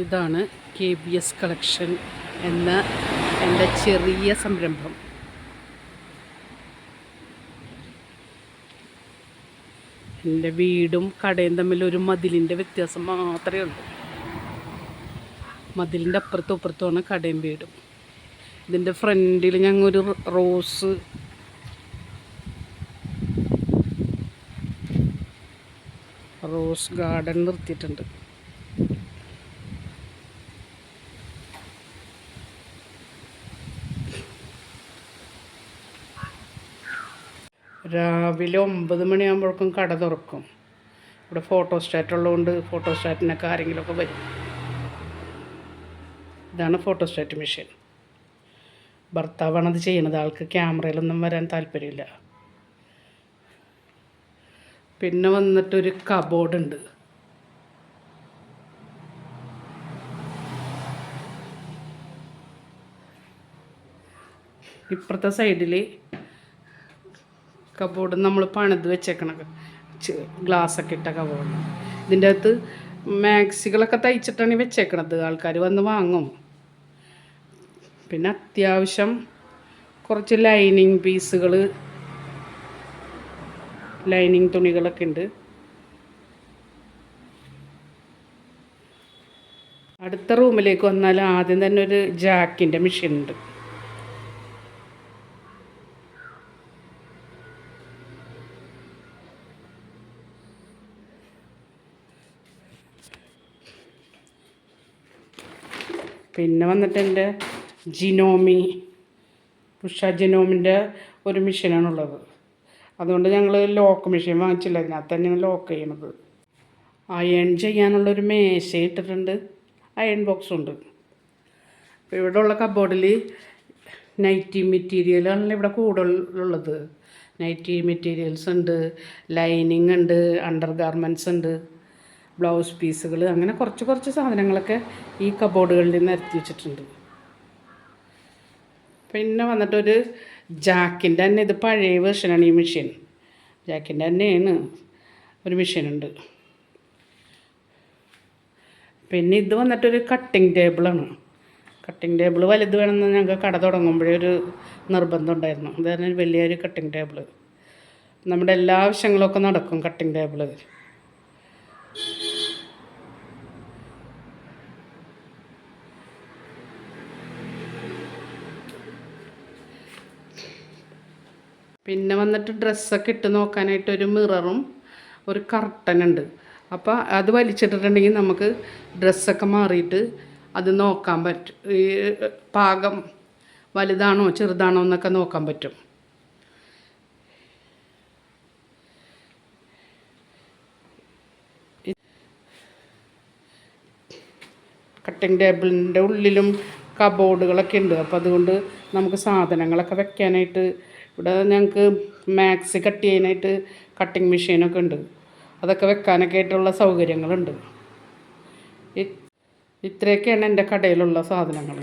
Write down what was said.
ഇതാണ് KBS collection എന്ന എൻ്റെ ചെറിയ സംരംഭം. എൻ്റെ വീടും കടയും തമ്മിൽ ഒരു മതിലിൻ്റെ വ്യത്യാസം മാത്രമേ ഉള്ളൂ. മതിലിൻ്റെ അപ്പുറത്തും അപ്പുറത്തുമാണ് കടയും വീടും. ഇതിൻ്റെ ഫ്രണ്ടിൽ ഞങ്ങൾ ഒരു റോസ് ഗാർഡൻ നിർത്തിയിട്ടുണ്ട്. രാവിലെ 9 മണിയാകുമ്പോഴേക്കും കട തുറക്കും. ഇവിടെ ഫോട്ടോസ്റ്റാറ്റ് ഉള്ളതുകൊണ്ട് ഫോട്ടോസ്റ്റാറ്റിനൊക്കെ ആരെങ്കിലുമൊക്കെ വരും. ഇതാണ് ഫോട്ടോസ്റ്റാറ്റ് മെഷീൻ. ഭർത്താവാണത് ചെയ്യണത്. ആൾക്ക് ക്യാമറയിലൊന്നും വരാൻ താല്പര്യമില്ല. പിന്നെ വന്നിട്ടൊരു കബോർഡ് ഉണ്ട്. ഇപ്പുറത്തെ സൈഡിൽ കബോർഡ് നമ്മൾ പണിത് വെച്ചേക്കണം, ഗ്ലാസ്സൊക്കെ ഇട്ട കബോർഡ്. ഇതിൻ്റെ അകത്ത് മാക്സികളൊക്കെ തയ്ച്ചിട്ടാണ് വെച്ചേക്കണത്. ആൾക്കാർ വന്ന് വാങ്ങും. പിന്നെ അത്യാവശ്യം കുറച്ച് ലൈനിങ് പീസുകൾ, ലൈനിങ് തുണികളൊക്കെ ഉണ്ട്. അടുത്ത റൂമിലേക്ക് വന്നാൽ ആദ്യം തന്നെ ഒരു ജാക്കിൻ്റെ മെഷീൻ ഉണ്ട്. പിന്നെ വന്നിട്ട് എൻ്റെ ഉഷ ജിനോമിൻ്റെ ഒരു മെഷീനാണുള്ളത്. അതുകൊണ്ട് ഞങ്ങൾ ലോക്ക് മെഷീൻ വാങ്ങിച്ചില്ല. അതിനകത്ത് തന്നെയാണ് ലോക്ക് ചെയ്യണത്. അയൺ ചെയ്യാനുള്ളൊരു മേശ ഇട്ടിട്ടുണ്ട്. അയൺ ബോക്സും ഉണ്ട്. അപ്പോൾ ഇവിടെ ഉള്ള കബോർഡിൽ നൈറ്റി മെറ്റീരിയലാണല്ലോ ഇവിടെ കൂടുതലുള്ളത്. നൈറ്റി മെറ്റീരിയൽസ് ഉണ്ട്, ലൈനിങ് ഉണ്ട്, അണ്ടർ ഗാർമെൻറ്റ്സ് ഉണ്ട്, ബ്ലൗസ് പീസുകൾ, അങ്ങനെ കുറച്ച് സാധനങ്ങളൊക്കെ ഈ കബോർഡുകളിൽ നിരത്തി വെച്ചിട്ടുണ്ട്. പിന്നെ വന്നിട്ടൊരു ജാക്കിൻ്റെ തന്നെ, ഇത് പഴയ വേർഷനാണ് ഈ മെഷീൻ. ജാക്കിൻ്റെ തന്നെയാണ് ഒരു മെഷീനുണ്ട്. പിന്നെ ഇത് വന്നിട്ടൊരു കട്ടിങ് ടേബിളാണ്. കട്ടിങ് ടേബിൾ വലുത് വേണമെന്ന് ഞങ്ങൾക്ക് കട തുടങ്ങുമ്പോഴേ ഒരു നിർബന്ധം ഉണ്ടായിരുന്നു. അതായിരുന്നു വലിയൊരു കട്ടിങ് ടേബിൾ. നമ്മുടെ എല്ലാ ആവശ്യങ്ങളൊക്കെ നടക്കും കട്ടിങ് ടേബിൾ. പിന്നെ വന്നിട്ട് ഡ്രസ്സൊക്കെ ഇട്ട് നോക്കാനായിട്ടൊരു മിററും ഒരു കർട്ടനുണ്ട്. അപ്പോൾ അത് വലിച്ചിട്ടിട്ടുണ്ടെങ്കിൽ നമുക്ക് ഡ്രസ്സൊക്കെ മാറിയിട്ട് അത് നോക്കാൻ പറ്റും. ഈ പാകം വലുതാണോ ചെറുതാണോ എന്നൊക്കെ നോക്കാൻ പറ്റും. കട്ടിങ് ടേബിളിൻ്റെ ഉള്ളിലും കബോർഡുകളൊക്കെ ഉണ്ട്. അപ്പോൾ അതുകൊണ്ട് നമുക്ക് സാധനങ്ങളൊക്കെ വെക്കാനായിട്ട് ഇവിടെ ഞങ്ങൾക്ക് മാക്സി കട്ട് ചെയ്യാനായിട്ട് കട്ടിങ് മെഷീനൊക്കെ ഉണ്ട്. അതൊക്കെ വെക്കാനൊക്കെ ആയിട്ടുള്ള സൗകര്യങ്ങളുണ്ട്. ഇത്രയൊക്കെയാണ് എൻ്റെ കടയിലുള്ള സാധനങ്ങൾ.